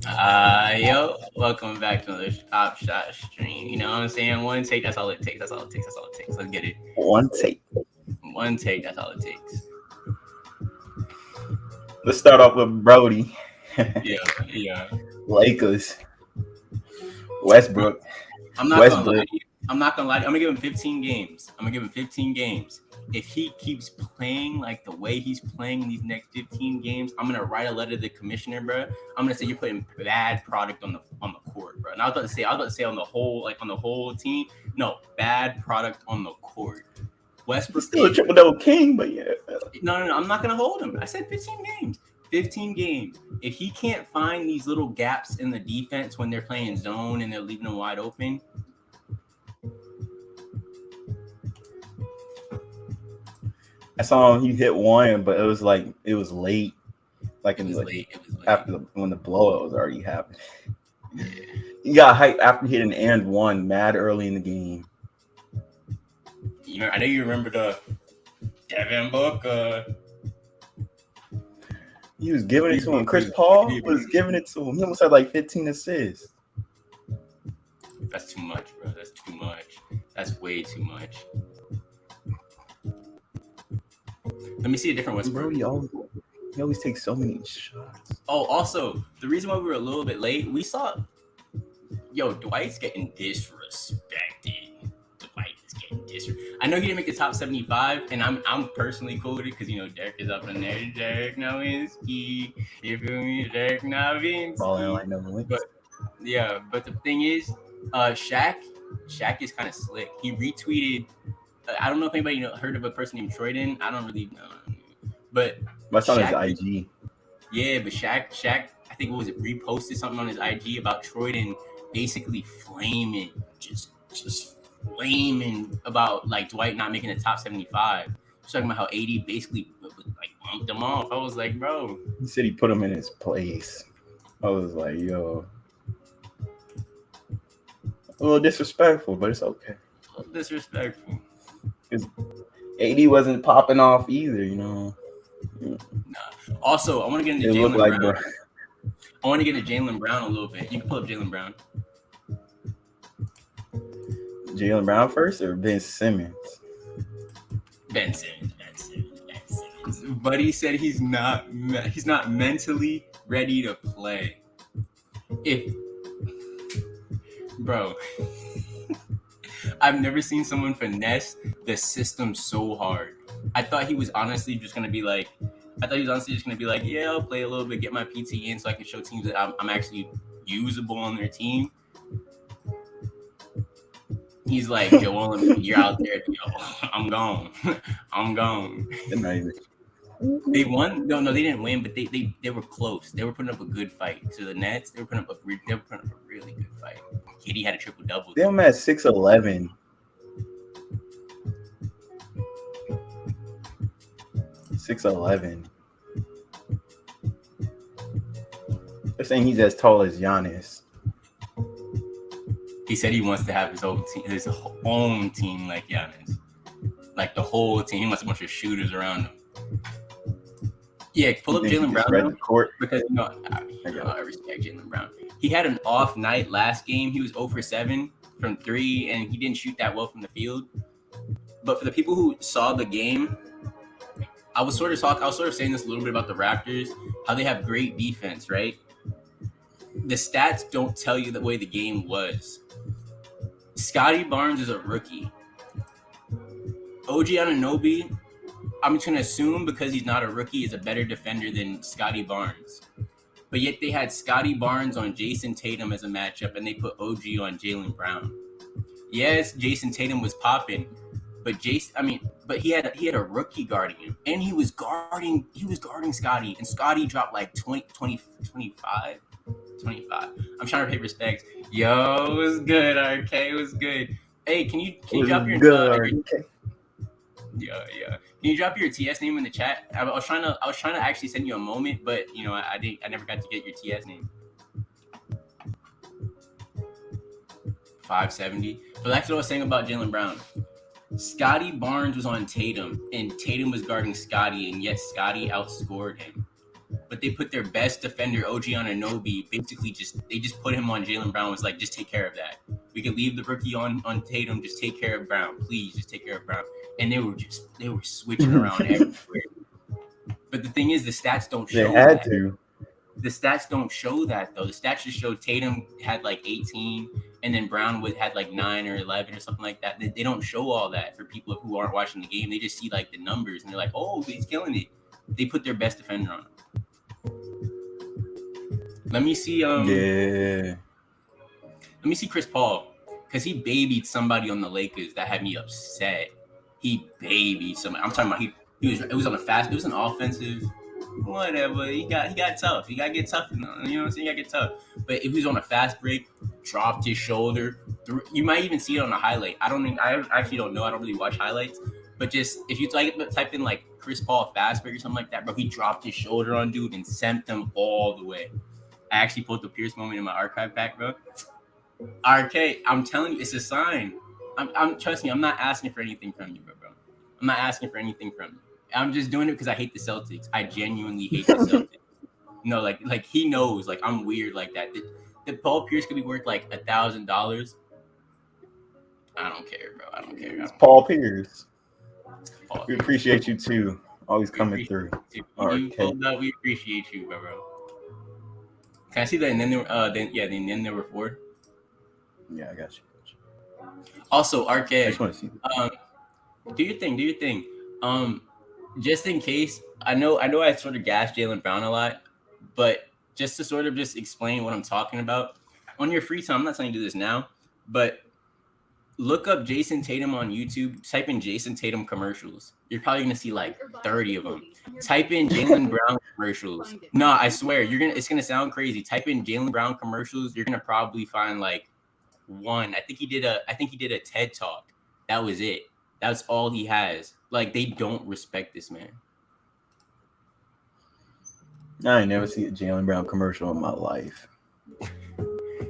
Yo, welcome back to another Topshot stream. You know what I'm saying? One take, that's all it takes. That's all it takes. That's all it takes. Let's get it. One take. One take, that's all it takes. Let's start off with Brody. Yeah. Lakers. Westbrook. I'm not gonna lie to you. I'm gonna give him 15 games. If he keeps playing like the way he's playing in these next 15 games, I'm gonna write a letter to the commissioner, bro. I'm gonna say you're putting bad product on the court, bro. And I was about to say on the whole team. No, bad product on the court. Westbrook still a triple double king, but yeah. No. I'm not gonna hold him. I said 15 games. 15 games. If he can't find these little gaps in the defense when they're playing zone and they're leaving them wide open. I saw him, he hit one, but it was late. Like it was late. After when the blowout was already happening. Yeah. He got hyped after hitting and one mad early in the game. I know you remember the Devin Booker. He was giving it to him. Chris Paul was giving it to him. He almost had like 15 assists. That's too much, bro. That's too much. That's way too much. Let me see a different Westbrook. Bro, he always takes so many shots. Oh, also, the reason why we were a little bit late, we saw, Dwight's getting disrespected. I know he didn't make the top 75, and I'm personally cool with it because Derek is up in there. Derek Nowinski, you feel me? Derek Nowinski. But the thing is, Shaq is kind of slick. He retweeted. I don't know if anybody heard of a person named Troyden. I don't really know, but that's on his IG. Yeah, but Shaq, I think reposted something on his IG about Troyden basically flaming, just flaming about like Dwight not making the top 75. He's talking about how AD basically like bumped him off. I was like, bro. He said he put him in his place. I was like, yo. A little disrespectful, but it's okay. A little disrespectful. Because AD wasn't popping off either, Nah. Also, I want to get into Jaylen Brown. I want to get into Jaylen Brown a little bit. You can pull up Jaylen Brown. Jaylen Brown first or Ben Simmons? Ben Simmons. Buddy said he's not mentally ready to play. Bro, I've never seen someone finesse the system so hard. I thought he was honestly just gonna be like, yeah, I'll play a little bit, get my PT in so I can show teams that I'm actually usable on their team. He's like, Joel, you're out there. I'm gone. They won. No, they didn't win, but they were close. They were putting up a good fight. To the Nets, they were putting up a really good fight. KD had a triple double. They were at 6'11". 6'11". They're saying he's as tall as Giannis. He said he wants to have his own team like Giannis. Like the whole team. He wants a bunch of shooters around him. Yeah, pull up Jaylen Brown because I respect Jaylen Brown. He had an off night last game. He was 0 for 7 from 3, and he didn't shoot that well from the field. But for the people who saw the game, I was sort of saying this a little bit about the Raptors, how they have great defense, right? The stats don't tell you the way the game was. Scotty Barnes is a rookie. OG Anunoby, I'm just going to assume because he's not a rookie, is a better defender than Scotty Barnes. But yet they had Scotty Barnes on Jason Tatum as a matchup, and they put OG on Jaylen Brown. Yes, Jason Tatum was popping, but he had a rookie guarding him, and he was guarding Scotty, and Scotty dropped like 25. I'm trying to pay respects. Yo, it was good, RK. It was good. Hey, can you drop your Yeah. Can you drop your TS name in the chat? I was trying to actually send you a moment, but I never got to get your TS name. 570. But that's what I was saying about Jaylen Brown. Scotty Barnes was on Tatum, and Tatum was guarding Scotty, and yet Scotty outscored him. but they put their best defender, OG Anunoby, basically they just put him on Jaylen Brown. Was like, just take care of that. We can leave the rookie on Tatum. Just take care of Brown, please. Just take care of Brown. And they were switching around everywhere. But the thing is, the stats don't show they had that. To. The stats don't show that though. The stats just show Tatum had like 18, and then Brown had like 9 or 11 or something like that. They don't show all that for people who aren't watching the game. They just see like the numbers and they're like, oh, he's killing it. They put their best defender on him. Let me see. Let me see Chris Paul, because he babied somebody on the Lakers that had me upset. He babied somebody. I'm talking about it was on a fast. It was an offensive. Whatever. He got tough. You gotta get tough. You know what I'm saying? You gotta get tough. But if he was on a fast break, dropped his shoulder. You might even see it on a highlight. I actually don't know. I don't really watch highlights. But just if you type in like Chris Paul fast break or something like that, bro, he dropped his shoulder on dude and sent them all the way. I actually pulled the Pierce moment in my archive pack, bro. RK, I'm telling you, it's a sign. I'm trust me. I'm not asking for anything from you, bro. I'm not asking for anything from you. I'm just doing it because I hate the Celtics. I genuinely hate the Celtics. No, like he knows, like I'm weird like that. That Paul Pierce could be worth like $1,000. I don't care, bro. I don't care. It's Paul Pierce. We appreciate you too. Always coming through. You pulled up. We appreciate you, bro. Can I see that? And then there were 4. Yeah, I got you. Also, RK. I just want to see. Do your thing. Just in case, I know I sort of gassed Jaylen Brown a lot, but just to sort of just explain what I'm talking about, on your free time, I'm not saying you do this now, but look up Jason Tatum on YouTube, type in Jason Tatum commercials. You're probably going to see like 30 of them. Type in Jaylen Brown commercials. No, I swear, it's going to sound crazy. Type in Jaylen Brown commercials. You're going to probably find like one. I think he did a TED Talk. That was it. That's all he has. Like, they don't respect this man. I ain't never seen a Jaylen Brown commercial in my life.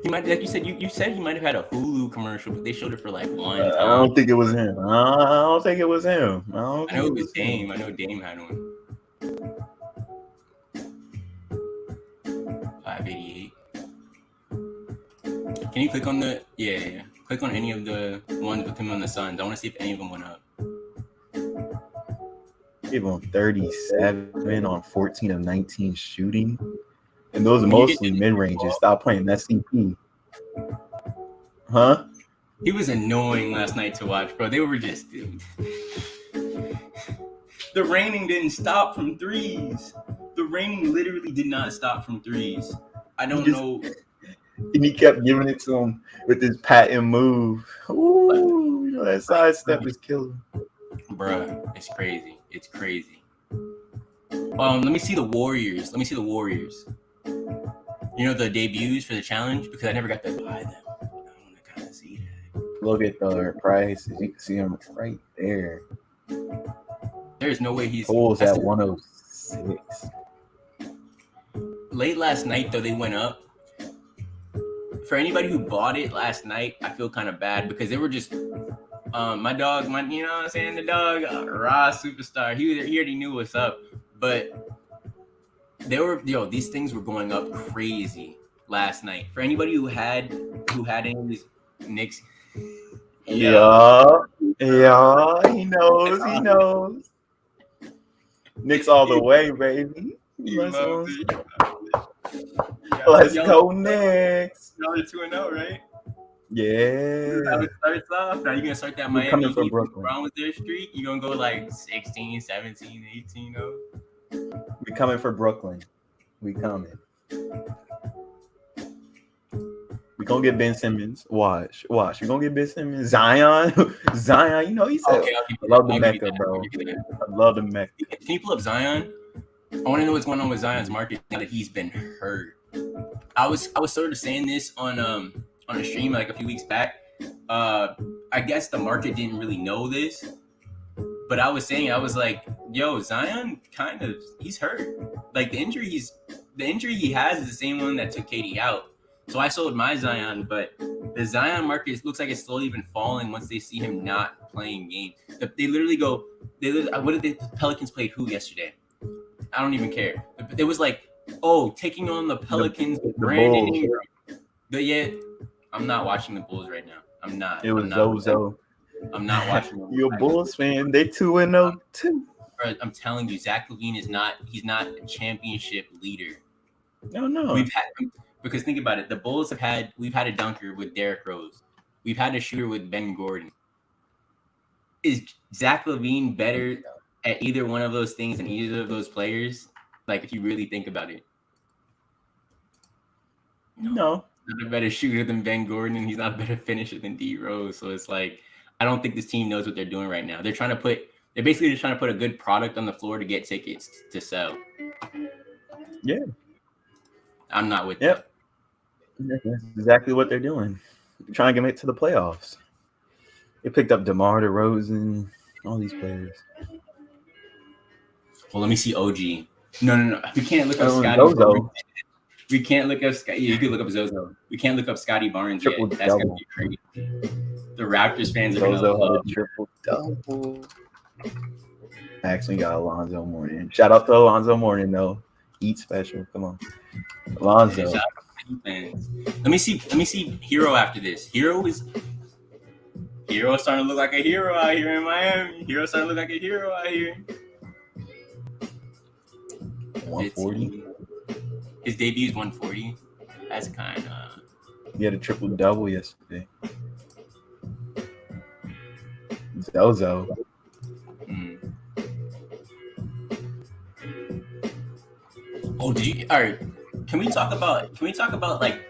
He might, like you said, you said he might have had a Hulu commercial, but they showed it for like one time. I don't think it was him. I know it was Dame. I know Dame had one. 588. Can you click on the click on any of the ones with him on the Suns? I want to see if any of them went up. Give him 37 on 14 of 19 shooting. And those are mostly mid-ranges. Stop playing that CP. Huh? He was annoying last night to watch, bro. They were just... Dude. The raining didn't stop from threes. The raining literally did not stop from threes. I don't know. And he kept giving it to him with his patent move. Ooh, that sidestep is killing. Bruh, it's crazy. It's crazy. Let me see the Warriors. You know the debuts for the challenge? Because I never got to buy them. I want to kind of see that. Look at the prices. You can see him right there. There's no way he's... Bulls at 106. Late last night, though, they went up. For anybody who bought it last night, I feel kind of bad because they were just... my dog, you know what I'm saying? The dog, raw superstar. He already knew what's up. But these things were going up crazy last night. For anybody who had any of these Knicks. Yeah, he knows. Knicks all the way, baby. Let's go Knicks. Y'all are 2-0, right? Yeah. Starts off. Now you're gonna start that Miami coming from Brooklyn. Brown with their streak. You're gonna go like 16, 17, 18, though. We coming for Brooklyn. We coming. We gonna get Ben Simmons. Watch. We gonna get Ben Simmons. Zion. You know he said. Okay, I love the Mecca, bro. I love the Mecca. Can you pull up Zion? I want to know what's going on with Zion's market now that he's been hurt. I was sort of saying this on a stream like a few weeks back. I guess the market didn't really know this, but I was like, yo, Zion he's hurt. Like the injury he has is the same one that took KD out. So I sold my Zion, but the Zion market looks like it's slowly been falling once they see him not playing games. What did the Pelicans played who yesterday? I don't even care. It was like taking on the Pelicans with Brandon Ingram. I'm not watching the Bulls right now. I'm not. It was Zozo. I'm not watching them. You're a Bulls fan. They 2-0 too. I'm telling you, Zach LaVine he's not a championship leader. No. Because think about it. The Bulls we've had a dunker with Derrick Rose. We've had a shooter with Ben Gordon. Is Zach LaVine better at either one of those things than either of those players? Like, if you really think about it. No. He's not a better shooter than Ben Gordon, and he's not a better finisher than D Rose. So it's like, I don't think this team knows what they're doing right now. They're basically just trying to put a good product on the floor to get tickets to sell. Yeah. I'm not with that. That's exactly what they're doing. They're trying to get to the playoffs. They picked up DeMar DeRozan, all these players. Well, let me see OG. No. We can't look up Scotty. We can't look up Scotty. You could look up Zozo. We can't look up Scotty Barnes yet. That's going to be crazy. The Raptors fans are going to love triple-double. Actually got Alonzo Mourning. Shout out to Alonzo Mourning, though. Eat special. Come on. Alonzo. Let me see Hero after this. Hero is starting to look like a hero out here in Miami. Hero starting to look like a hero out here. 140. His debut is 140. That's kind of. He had a triple-double yesterday. Zozo. Oh, all right. Can we talk about like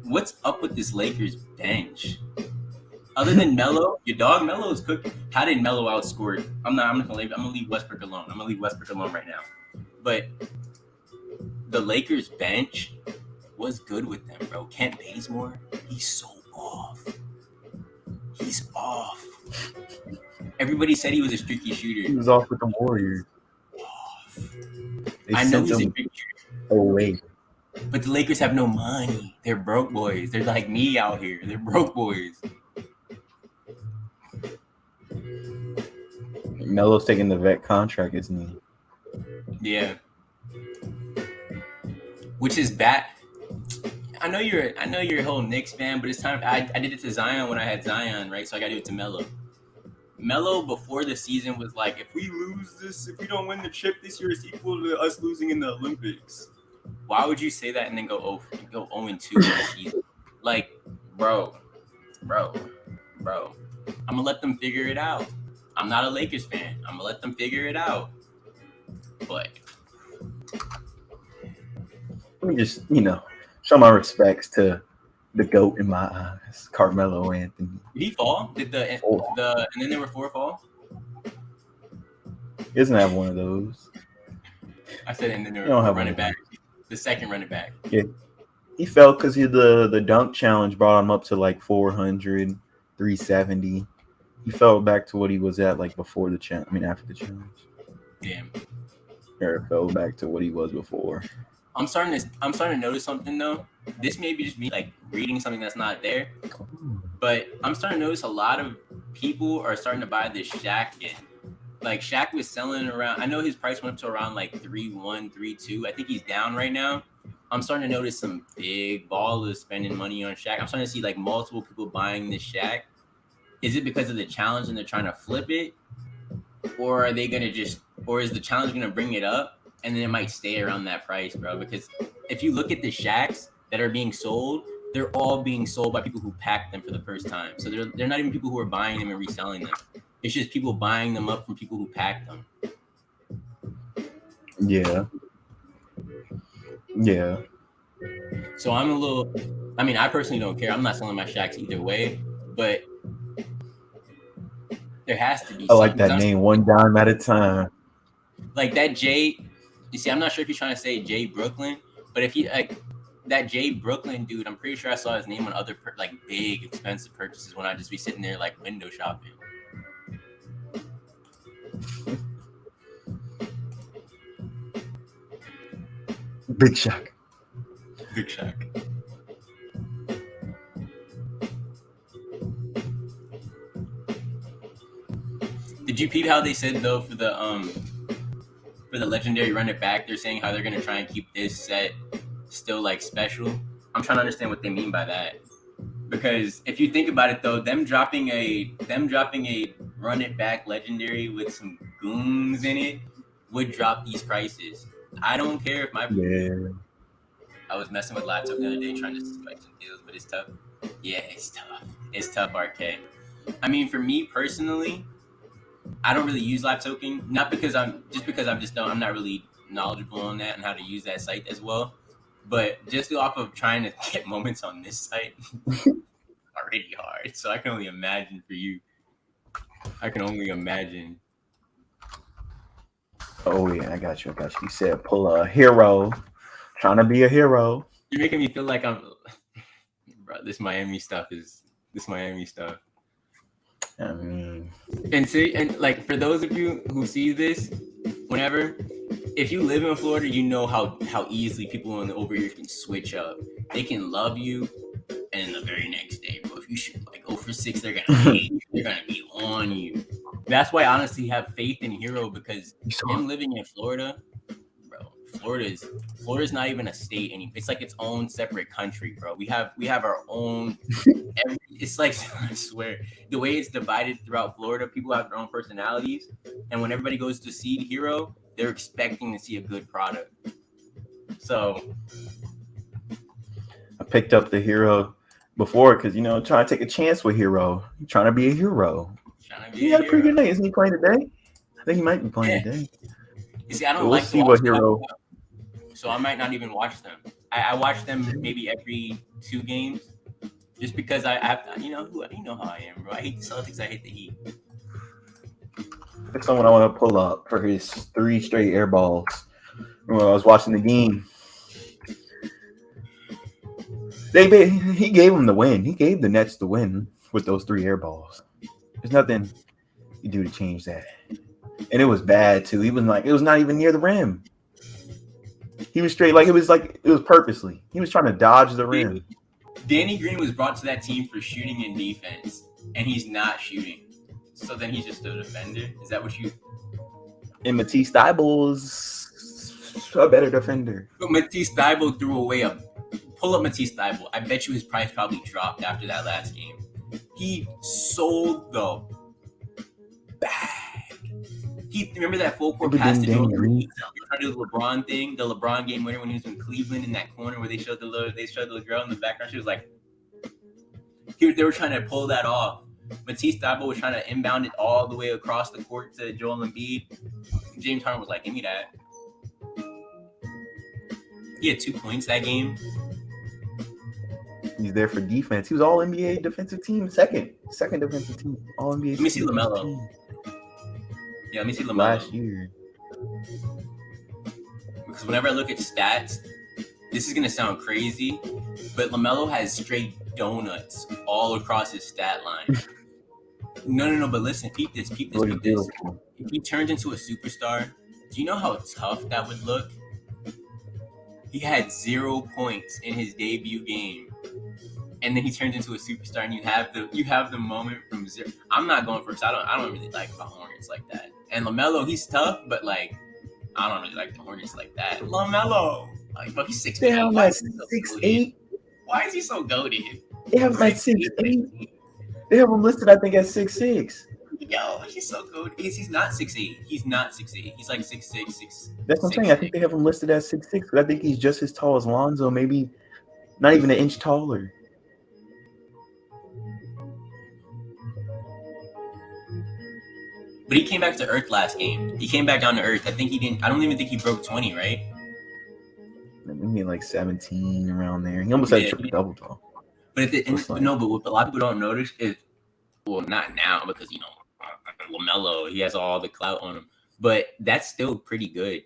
what's up with this Lakers bench? Other than Melo, your dog Melo is cooking. How did Melo outscore? I'm gonna leave Westbrook alone. I'm gonna leave Westbrook alone right now. But the Lakers bench was good with them, bro. Kent Bazemore, he's so off. He's off. Everybody said he was a streaky shooter. He was off with the Warriors. I know he's a big shooter. Oh, wait. But the Lakers have no money. They're broke boys. They're like me out here. They're broke boys. Melo's taking the vet contract, isn't he? Yeah. Which is bad. I know you're a whole Knicks fan, but it's time. I did it to Zion when I had Zion, right? So I got to do it to Melo. Melo before the season was like, if we don't win the chip this year, it's equal to us losing in the Olympics. Why would you say that and then go 0-2 this season? Like, bro. I'm gonna let them figure it out. I'm not a Lakers fan. I'm gonna let them figure it out. But let me just, show my respects to the GOAT in my eyes, Carmelo Anthony. Did he fall? And then there were 4 fall? He doesn't have one of those. I said, and then there were running back. The second running back. Yeah. He fell because the dunk challenge brought him up to like 400, 370. He fell back to what he was at like before the challenge. After the challenge. Damn. Or fell back to what he was before. I'm starting to notice something though. This may be just me like reading something that's not there, but I'm starting to notice a lot of people are starting to buy this Shaq in. Like Shaq was selling around. I know his price went up to around like 3.1, 3.2. I think he's down right now. I'm starting to notice some big ballers spending money on Shaq. I'm starting to see like multiple people buying this Shaq. Is it because of the challenge and they're trying to flip it, or are they gonna or is the challenge gonna bring it up? And then it might stay around that price, bro. Because if you look at the Shaqs that are being sold, they're all being sold by people who packed them for the first time. So they're not even people who are buying them and reselling them. It's just people buying them up from people who packed them. Yeah. Yeah. So I'm a little... I personally don't care. I'm not selling my Shaqs either way. But there has to be I like that name, one dime at a time. Like that Jay... You see, I'm not sure if he's trying to say Jay Brooklyn, but if he like that Jay Brooklyn dude, I'm pretty sure I saw his name on other big expensive purchases when I just be sitting there like window shopping. Big Shaq. Did you peep how they said though for for the legendary run it back. They're saying how they're gonna try and keep this set still like special. I'm trying to understand what they mean by that. Because if you think about it though, them dropping a run it back legendary with some goons in it would drop these prices. I don't care if my I was messing with laptop the other day trying to strike some deals, but it's tough. Yeah, it's tough. It's tough, RK. I mean, for me personally, I don't really use live token, not because I'm not really knowledgeable on that and how to use that site as well. But just off of trying to get moments on this site, already hard. So I can only imagine for you. I can only imagine. Oh yeah, I got you. You said pull a hero, trying to be a hero. You're making me feel like I'm. Bro, this Miami stuff. I mean, and like for those of you who see this, whenever, if you live in Florida, you know how easily people over here can switch up. They can love you, and the very next day, bro, if you shoot like 0-for-6, they're gonna hate you. They're gonna be on you. That's why I honestly have faith in Hero, because him living in Florida, bro, Florida's not even a state anymore. It's like its own separate country, bro. We have our own. It's like, I swear, the way it's divided throughout Florida, people have their own personalities, and when everybody goes to see Hero, they're expecting to see a good product. So I picked up the Hero before because trying to take a chance with Hero, trying to be a hero. He had a pretty good night. Isn't he playing today? I think he might be playing today. You see, I don't like to watch Hero, so I might not even watch them. I watch them maybe every 2 games, just because I have to, you know how I am, bro. I hate the Celtics. I hate the Heat. That's someone I want to pull up for his 3 straight air balls when I was watching the game. He gave him the win. He gave the Nets the win with those 3 air balls. There's nothing you do to change that. And it was bad too. He was like, it was not even near the rim. He was straight, it was purposely. He was trying to dodge the rim. Danny Green was brought to that team for shooting and defense, and he's not shooting. So then he's just a defender? Is that what you... And Matisse Thybulle's a better defender. But Matisse Thybulle threw away Pull up Matisse Thybulle. I bet you his price probably dropped after that last game. He sold the bag. Remember that full court pass to Joel Embiid? Trying to do the LeBron thing, the LeBron game winner when he was in Cleveland in that corner where they showed the little girl in the background. She was like, they were trying to pull that off. Matisse Thybulle was trying to inbound it all the way across the court to Joel Embiid. James Harden was like, "Give me that." He had 2 points that game. He's there for defense. He was all NBA defensive team, second defensive team, all NBA. Let me see LaMelo. Yeah, let me see LaMelo. Last year. Because whenever I look at stats, this is gonna sound crazy, but LaMelo has straight donuts all across his stat line. No, but listen, peep this. If he turns into a superstar, do you know how tough that would look? He had 0 points in his debut game, and then he turns into a superstar, and you have the moment from 0. I'm not going for, I don't really like the Hornets like that. And LaMelo, he's tough, but I don't really like the Hornets like that. LaMelo, but he's 6'8". They have 6'8". Why is he so goated? They have 6'8". They have him listed, I think, at 6'6". Yo, he's so good. He's not 6'8". He's not 6'8". He's like 6'6", 6. That's what I'm saying. I think they have him listed at 6'6". Because I think he's just as tall as Lonzo, maybe not even an inch taller. But he came back to earth last game. He came back down to earth. I don't even think he broke 20, right? Maybe like 17 around there. He almost had a triple double though. But but what a lot of people don't notice is, well, not now because LaMelo, he has all the clout on him. But that's still pretty good.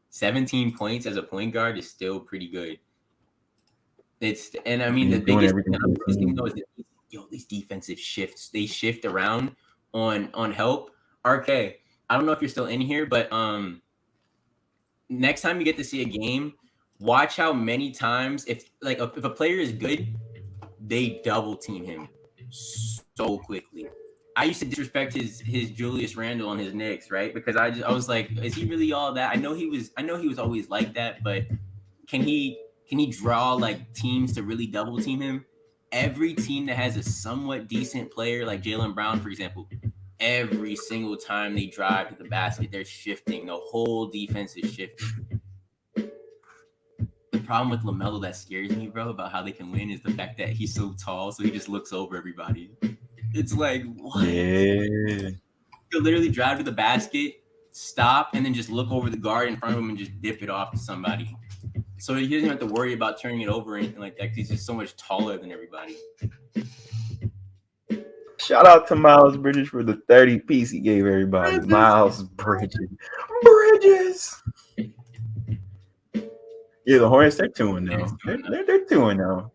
17 points as a point guard is still pretty good. And I mean, the biggest thing though is that, these defensive shifts, they shift around on help. RK, I don't know if you're still in here, but next time you get to see a game, watch how many times if a player is good, they double team him so quickly. I used to disrespect his Julius Randle on his Knicks, right? Because I was like, is he really all that? I know he was always like that, but can he draw like teams to really double team him? Every team that has a somewhat decent player, like Jaylen Brown, for example, every single time they drive to the basket, they're shifting. The whole defense is shifting. The problem with LaMelo that scares me, bro, about how they can win is the fact that he's so tall, so he just looks over everybody. It's like, what? Yeah. He'll literally drive to the basket, stop, and then just look over the guard in front of him and just dip it off to somebody. So he doesn't have to worry about turning it over or anything like that because he's just so much taller than everybody. Shout out to Miles Bridges for the 30 piece he gave everybody. Miles Bridges. Yeah, the Hornets, they're 2-0 now. They're 2-0 now.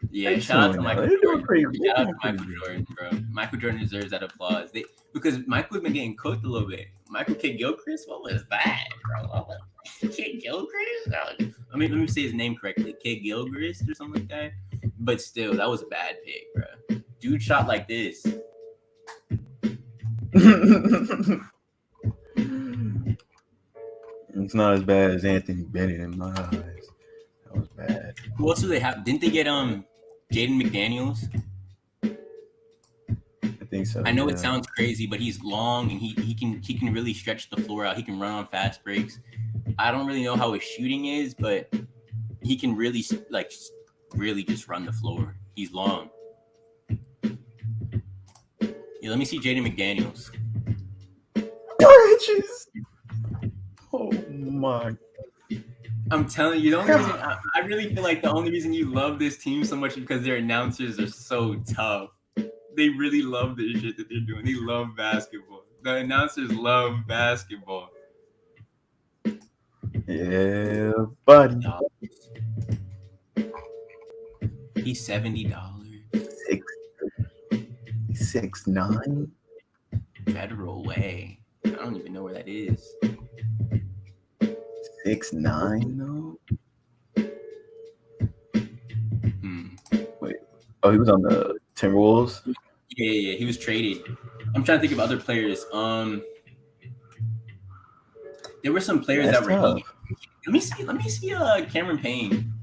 Yeah, shout out to Michael Jordan. Shout out to Michael Jordan, bro. Michael Jordan deserves that applause. Because Michael's been getting cooked a little bit. Michael Kidd-Gilchrist, what was that, bro? Kidd-Gilchrist? Let me say his name correctly. Kidd-Gilchrist or something like that. But still, that was a bad pick, bro. Dude shot like this. It's not as bad as Anthony Bennett in my eyes. That was bad. Who else do they have? Didn't they get Jaden McDaniels? I think so. I know it sounds crazy, but he's long and he can really stretch the floor out. He can run on fast breaks. I don't really know how his shooting is, but he can really just run the floor. He's long. Yeah, let me see Jaden McDaniels. Bridges. Oh my! I'm telling you, the only reason I really feel like the only reason you love this team so much is because their announcers are so tough. They really love this shit that they're doing. They love basketball. The announcers love basketball. Yeah, buddy. He's $70. 6'9". Federal Way. I don't even know where that is. 6'9" though. Wait. Oh, he was on the Timberwolves. Yeah. He was traded. I'm trying to think of other players. There were some players that were. Let me see. Cameron Payne.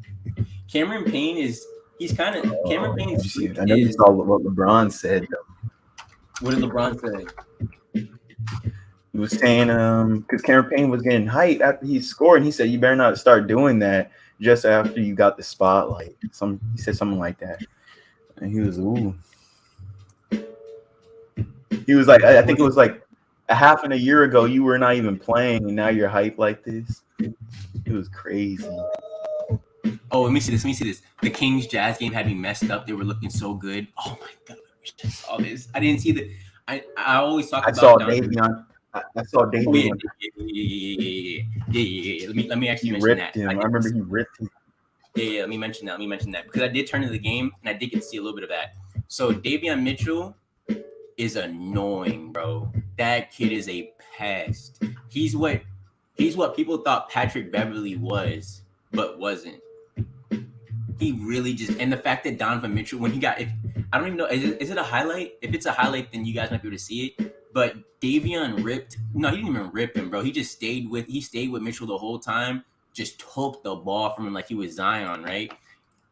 Cameron Payne is. He's kind of. Cameron Payne. I know you saw what LeBron said. What did LeBron say? He was saying, because Cameron Payne was getting hyped after he scored, and he said, "You better not start doing that just after you got the spotlight." He said something like that, and he was, ooh. He was like, I think it was like a half and a year ago, you were not even playing, and now you're hyped like this. It was crazy. Oh, let me see this. The Kings Jazz game had me messed up. They were looking so good. Oh my god, I wish I saw this. I didn't see the. I always talk about. I saw Davion. Yeah. Let me actually mention that. I remember he ripped him. Yeah, let me mention that because I did turn to the game and I did get to see a little bit of that. So Davion Mitchell is annoying, bro. That kid is a pest. He's what people thought Patrick Beverly was, but wasn't. He really just, and the fact that Donovan Mitchell, when he got, I don't even know, is it a highlight? If it's a highlight, then you guys might be able to see it. But Davion ripped. No, he didn't even rip him, bro. He just stayed with Mitchell the whole time. Just took the ball from him like he was Zion, right?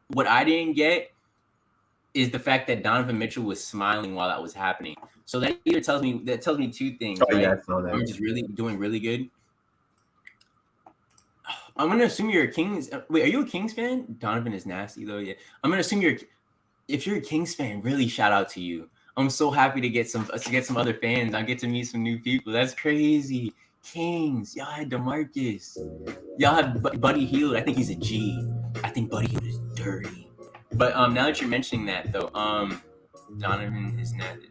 What I didn't get is the fact that Donovan Mitchell was smiling while that was happening. So that either tells me two things, right? Yeah, I saw that. I'm just really doing really good. I'm gonna assume you're a Kings. Wait, are you a Kings fan? Donovan is nasty though. Yeah, I'm gonna assume if you're a Kings fan, really shout out to you. I'm so happy to get some other fans. I get to meet some new people. That's crazy. Kings, y'all had DeMarcus. Y'all had Buddy Hield. I think he's a G. I think Buddy Hield is dirty. But now that you're mentioning that though, Donovan is nasty.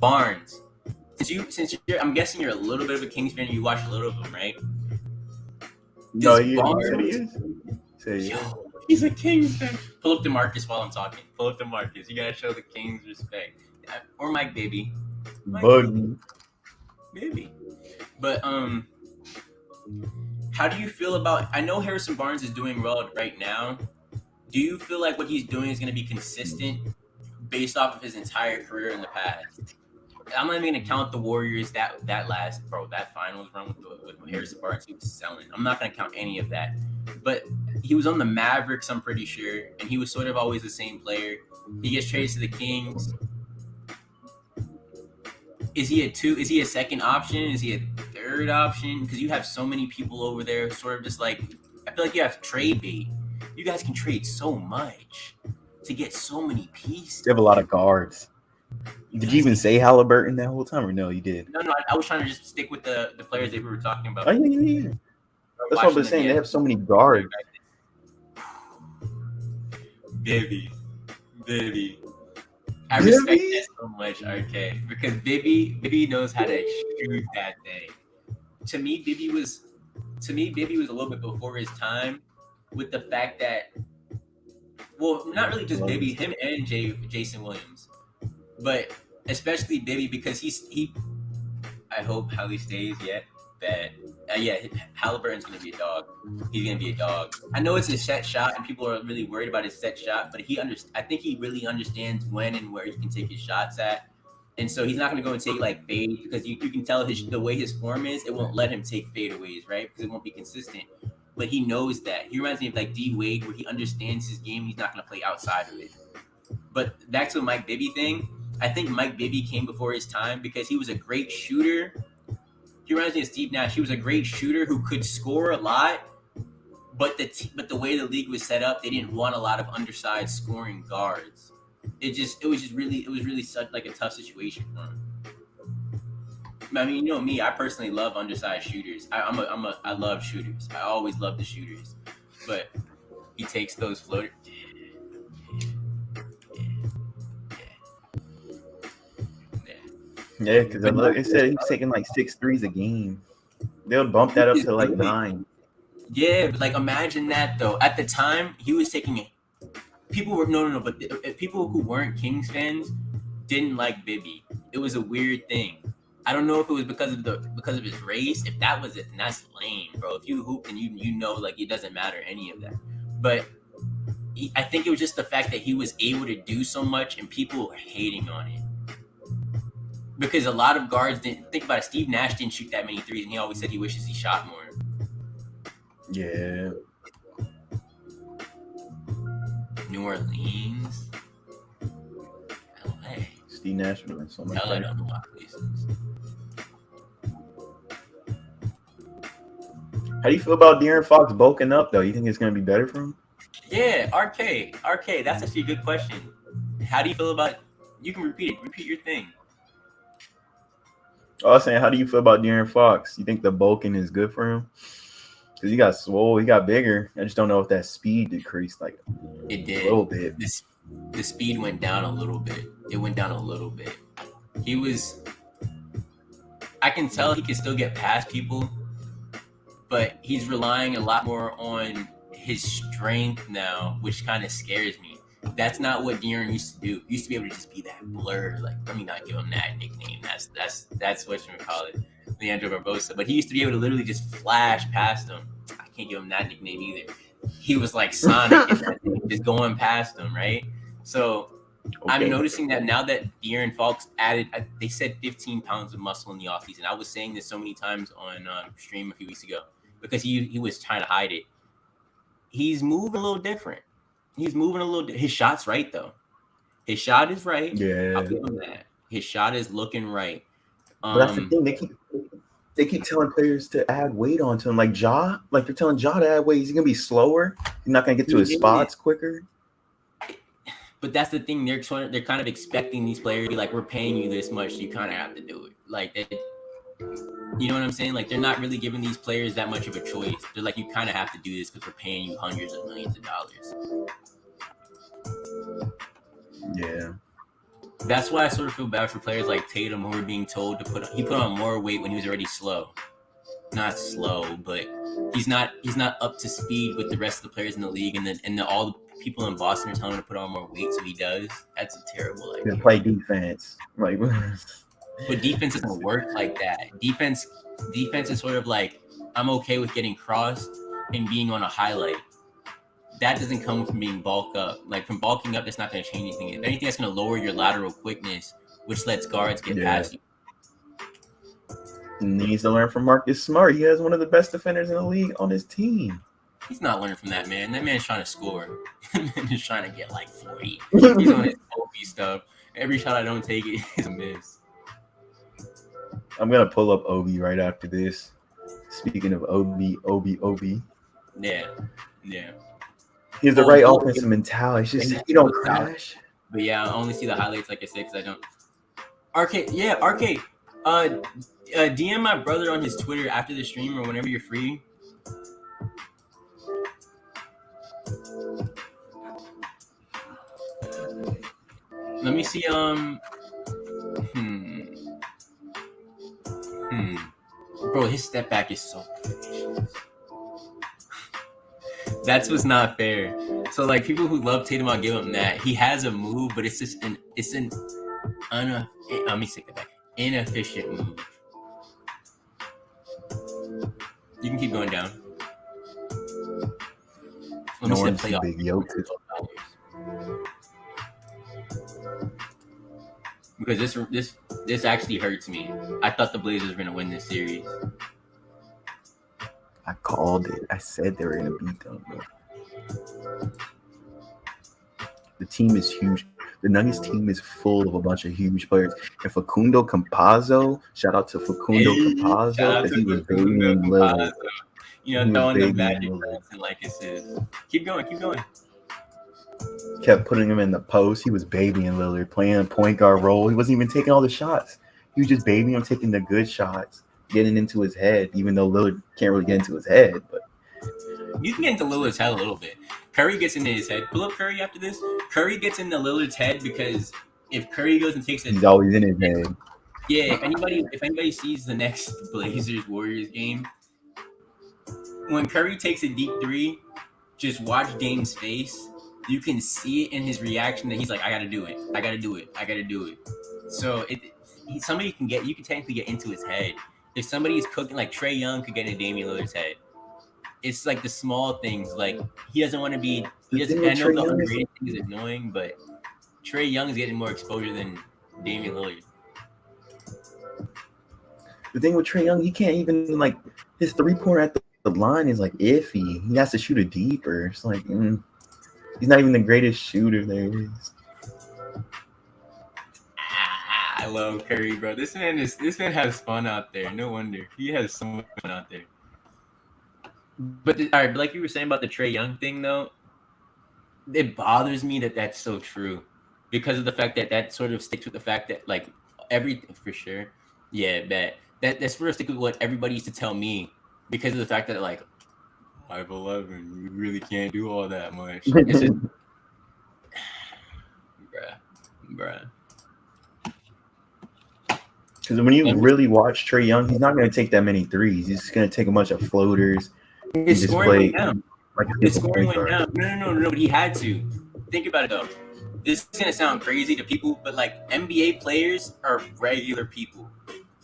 Barnes. Since you're, I'm guessing you're a little bit of a Kings fan. You watch a little of them, right? No, he is. Yo, he's a Kings fan. Pull up DeMarcus while I'm talking. Pull up DeMarcus. You gotta show the Kings respect. Or Mike, baby. Maybe. But how do you feel about? I know Harrison Barnes is doing well right now. Do you feel like what he's doing is going to be consistent based off of his entire career in the past? I'm not even gonna count the Warriors that last that finals run with Harrison Barnes. He was selling. I'm not gonna count any of that. But he was on the Mavericks, I'm pretty sure, and he was sort of always the same player. He gets traded to the Kings. Is he a second option? Is he a third option? Because you have so many people over there, sort of just like, I feel like you have trade bait. You guys can trade so much to get so many pieces. You have a lot of guards. Did you even say Halliburton that whole time, or no? You did. No. I was trying to just stick with the players that we were talking about. Oh yeah. That's what I was saying. They have so many guards. Bibby. I respect that so much, RK, because Bibby knows how to shoot that thing. To me, Bibby was a little bit before his time, with the fact that, well, not really just Bibby, him and Jason Williams, but especially Bibby, because I hope Hallie stays yet. That Halliburton's gonna be a dog. He's gonna be a dog. I know it's a set shot, and people are really worried about his set shot, but I think he really understands when and where he can take his shots at, and so he's not gonna go and take like fade, because you can tell the way his form is, it won't let him take fadeaways, right? Because it won't be consistent. But he knows that. He reminds me of like D Wade, where he understands his game. He's not gonna play outside of it. But back to the Mike Bibby thing. I think Mike Bibby came before his time because he was a great shooter. He reminds me of Steve Nash. He was a great shooter who could score a lot, but the way the league was set up, they didn't want a lot of undersized scoring guards. It was really such like a tough situation for him. I mean, you know me, I personally love undersized shooters. I love shooters. I always love the shooters, but he takes those floaters. Yeah, because it said he was taking like 6 threes a game. They'll bump that up to like 9. Yeah, but like imagine that though. At the time, he was taking it. People were but people who weren't Kings fans didn't like Bibby. It was a weird thing. I don't know if it was because of his race. If that was it, then that's lame, bro. If you hoop and you know like it doesn't matter any of that. But I think it was just the fact that he was able to do so much and people were hating on it. Because a lot of guards didn't think about it. Steve Nash didn't shoot that many threes, and he always said he wishes he shot more. Yeah. New Orleans, LA. Steve Nash went so much. LA don't know my places. How do you feel about De'Aaron Fox bulking up though? You think it's going to be better for him? Yeah, RK. That's actually a good question. How do you feel about? You can repeat it. Repeat your thing. I was saying, how do you feel about De'Aaron Fox? You think the bulking is good for him? Because he got swole, he got bigger. I just don't know if that speed decreased like it did a little bit. The speed went down a little bit. It went down a little bit. I can tell he can still get past people, but he's relying a lot more on his strength now, which kind of scares me. That's not what De'Aaron used to do. He used to be able to just be that blur. Like, let me not give him that nickname. That's what you call it, Leandro Barbosa. But he used to be able to literally just flash past him. I can't give him that nickname either. He was like Sonic, just going past him, right? So I'm noticing that now that De'Aaron Fox added, they said 15 pounds of muscle in the offseason. I was saying this so many times on stream a few weeks ago because he was trying to hide it. He's moving a little different. His shot's right, though. His shot is right. Yeah. I'll give him that. His shot is looking right. But that's the thing. They keep telling players to add weight onto him. Like Ja, like they're telling Ja to add weight. He's going to be slower. He's not going to get to his spots quicker. But that's the thing. They're kind of expecting these players to be like, we're paying you this much. So you kind of have to do it. Like, you know what I'm saying? Like, they're not really giving these players that much of a choice. They're like, you kind of have to do this because we're paying you hundreds of millions of dollars. Yeah. That's why I sort of feel bad for players like Tatum who are being told to put on more weight when he was already slow. Not slow, but he's not up to speed with the rest of the players in the league, and all the people in Boston are telling him to put on more weight, so he does. That's a terrible idea. To play defense, like. But defense doesn't work like that. Defense is sort of like, I'm okay with getting crossed and being on a highlight. That doesn't come from being bulked up. Like, from bulking up, that's not going to change anything. If anything, that's going to lower your lateral quickness which lets guards get past you. He needs to learn from Marcus Smart. He has one of the best defenders in the league on his team. He's not learning from that man. That man's trying to score. That man is trying to get like 40. He's on his Kobe stuff. Every shot I don't take it is a miss. I'm gonna pull up Obi right after this. Speaking of Obi. Yeah. He has the right offensive mentality. It's just he don't crash. But yeah, I only see the highlights like I said because I don't. RK. DM my brother on his Twitter after the stream or whenever you're free. Let me see. Bro, his step back is so. That's what's not fair. So like people who love Tatum, I'll give him that. He has a move, but it's just let me take that back. Inefficient move. You can keep going down. Let me see the playoff. Big Jokic. Because this actually hurts me. I thought the Blazers were gonna win this series. I called it. I said they were gonna beat them, bro. The team is huge. The Nuggets team is full of a bunch of huge players. And Facundo Campazzo, shout out to Facundo Campazzo because he was babying Lillard. Throwing the magic and like it says. Keep going. Kept putting him in the post. He was babying Lillard, playing a point guard role. He wasn't even taking all the shots. He was just babying him, taking the good shots, getting into his head, even though Lillard can't really get into his head. But you can get into Lillard's head a little bit. Curry gets into his head. Pull up Curry after this. Curry gets into Lillard's head because if Curry goes and takes it, he's always in his head. Yeah, if anybody sees the next Blazers-Warriors game, when Curry takes a deep three, just watch Dame's face. You can see it in his reaction that he's like, I gotta do it. So you can technically get into his head. If somebody's cooking, like Trae Young could get into Damian Lillard's head. It's like the small things. Like he doesn't want to be. I know the underrated thing is annoying, but Trae Young is getting more exposure than Damian Lillard. The thing with Trae Young, he can't even like his 3-pointer at the line is like iffy. He has to shoot it deeper. It's like he's not even the greatest shooter there is. I love Curry, bro. This man has fun out there. No wonder he has so much fun out there. But all right, like you were saying about the Trae Young thing, though, it bothers me that that's so true because of the fact that sort of sticks with the fact that like everything for sure, yeah, that's sort of stick with what everybody used to tell me because of the fact that like 5'11", you really can't do all that much. It's just, bruh. Because when you really watch Trae Young, he's not going to take that many threes. He's just going to take a bunch of floaters. His scoring went down. His scoring went down. No, but he had to. Think about it, though. This is going to sound crazy to people, but, like, NBA players are regular people,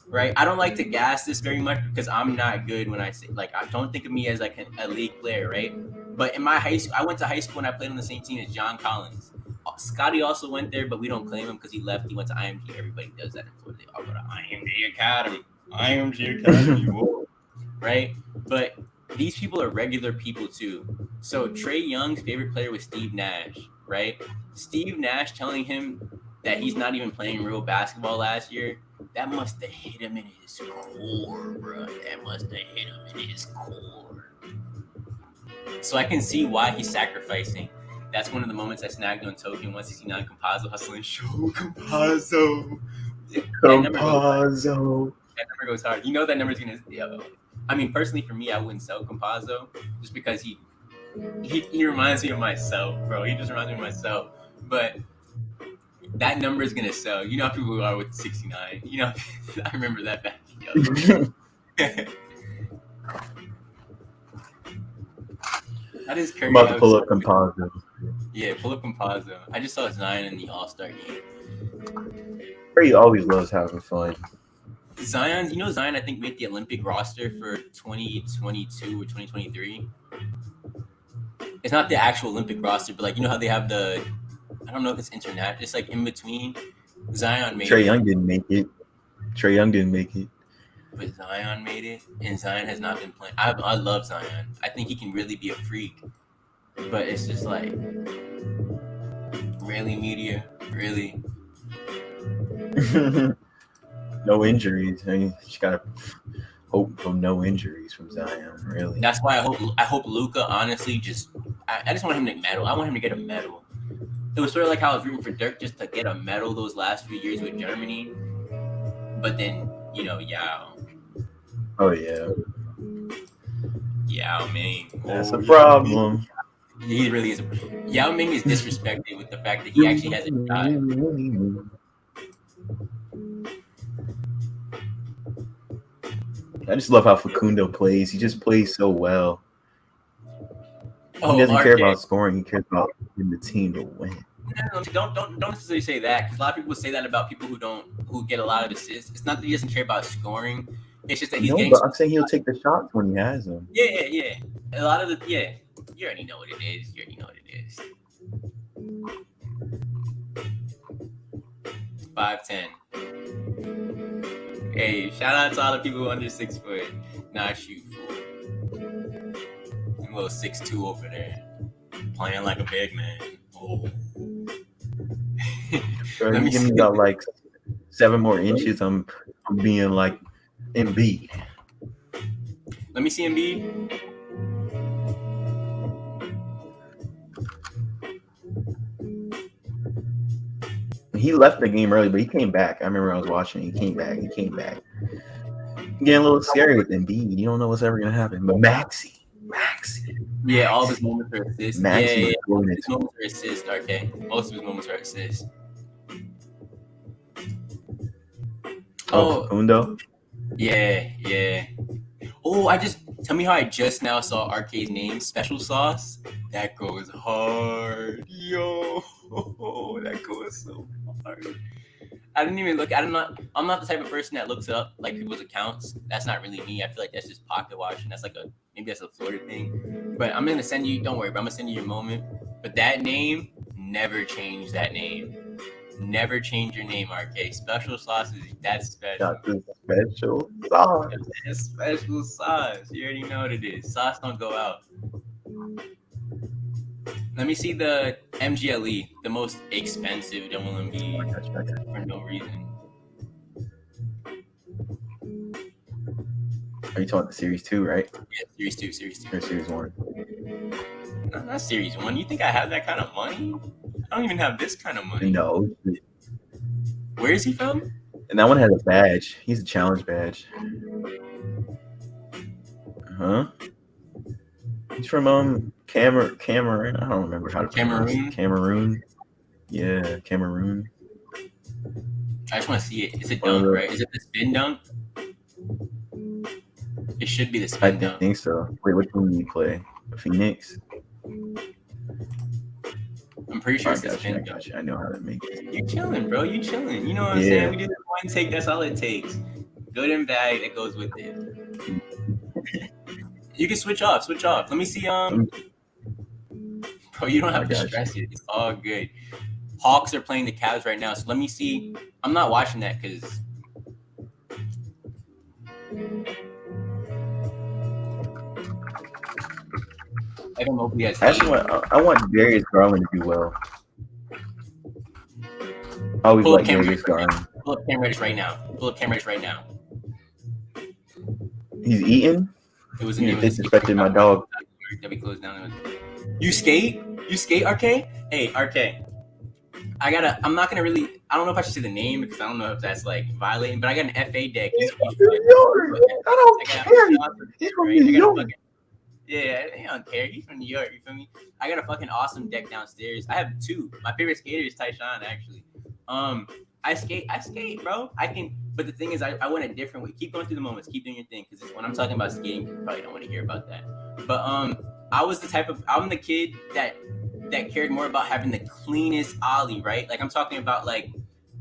right? I don't like to gas this very much because I'm not good when I say, like, I don't think of me as, like, a league player, right? But in my high school, I went to high school and I played on the same team as John Collins. Scotty also went there, but we don't claim him because he left. He went to IMG. Everybody does that in Florida. They all go to IMG Academy. Right? But these people are regular people too. So Trae Young's favorite player was Steve Nash, right? Steve Nash telling him that he's not even playing real basketball last year, that must have hit him in his core, bro. That must have hit him in his core. So I can see why he's sacrificing. That's one of the moments I snagged on Token 169 Campazzo hustling. Show Campazzo. That number goes hard. You know that number's gonna. I mean, personally, for me, I wouldn't sell Campazzo just because he reminds me of myself, bro. He just reminds me of myself. But that number is gonna sell. You know how people are with 69. You know, I remember that back. That is crazy. I'm about to pull up Campazzo. Yeah, pull up Campazzo. I just saw Zion in the All-Star game. He always loves having fun. Zion, I think made the Olympic roster for 2022 or 2023. It's not the actual Olympic roster, but like, you know how they have I don't know if it's international, it's like in between. Zion made Trae it. Young didn't make it. Trae Young didn't make it. But Zion made it, and Zion has not been playing. I love Zion. I think he can really be a freak. But it's just like, really, media? Really? No injuries. I mean, you gotta hope from no injuries from Zion. Really. That's why I hope Luka honestly I just want him to medal. I want him to get a medal. It was sort of like how I was rooting for Dirk just to get a medal those last few years with Germany. But then, Yao. Oh yeah. Yao Ming. That's a problem. He really is. Yao Ming is disrespected with the fact that he actually has a shot. I just love how Facundo plays. He just plays so well. He doesn't care about scoring. He cares about getting the team to win. No, don't necessarily say that, because a lot of people say that about people who get a lot of assists. It's not that he doesn't care about scoring. It's just that he's getting. But I'm saying he'll take the shots when he has them. Yeah. A lot of you already know what it is. You already know what it is. 5'10". Hey, shout out to all the people who are under 6 foot. Nah, shoot, fool. Little 6'2" over there, playing like a big man. Oh. Let me give me about like 7 more inches. I'm being like Embiid. Let me see Embiid. He left the game early, but he came back. I remember I was watching. He came back. Getting a little scary with Embiid. You don't know what's ever gonna happen. But Maxey. Yeah, all of his moments are assists. Maxey all of his moments are assists, okay? Most of his moments are assists. Facundo? Yeah. Oh, tell me how I just now saw RK's name, Special Sauce. That goes hard. Yo, that goes so hard. I didn't even look. I'm not the type of person that looks up like people's accounts. That's not really me. I feel like that's just pocket watching. That's like maybe that's a Florida thing. But I'm gonna send you. Don't worry, but I'm gonna send you your moment. But that name, never change that name. Never change your name, RK. Special Sauce that's special. Got this special sauce. That's special sauce. You already know what it is. Sauce don't go out. Let me see the MGLE, the most expensive WNBA for no reason. Are you talking the Series 2, right? Yeah, Series 2. Or Series 1? No, not Series 1. You think I have that kind of money? I don't even have this kind of money. No. Where is he from? And that one has a badge. He's a challenge badge. Huh? He's from Cameroon. I don't remember how to pronounce it. Cameroon. Yeah, Cameroon. I just want to see it. Is it dunk, right? Is it the spin dunk? It should be the spin dunk. I think so. Wait, which one do you play? Phoenix? I'm pretty sure it's the spin dunk. I know how to make it. You chilling, bro. You chilling. You know what I'm saying? We do this one take. That's all it takes. Good and bad that goes with it. You can switch off. Let me see. Bro, you don't have to stress it. It's all good. Hawks are playing the Cavs right now, so let me see. I'm not watching that because. I don't know if he has. I want Darius Garland to do well. I always like Darius Garland. Pull up Cam Reddish right now. He's eating. It was he disrespected my dog. That we closed down. You skate, RK? Hey, RK. I'm not gonna really. I don't know if I should say the name because I don't know if that's like violating. But I got an FA deck. He's from New York. I don't care. He's from New York. Yeah, I don't care. He's from New York. You feel me? I got a fucking awesome deck downstairs. I have 2. My favorite skater is Tyshawn, actually. I skate, bro. I can, but the thing is, I went a different way. Keep going through the moments. Keep doing your thing, because when I'm talking about skating, you probably don't want to hear about that. But I'm the kid that cared more about having the cleanest ollie, right? Like I'm talking about like.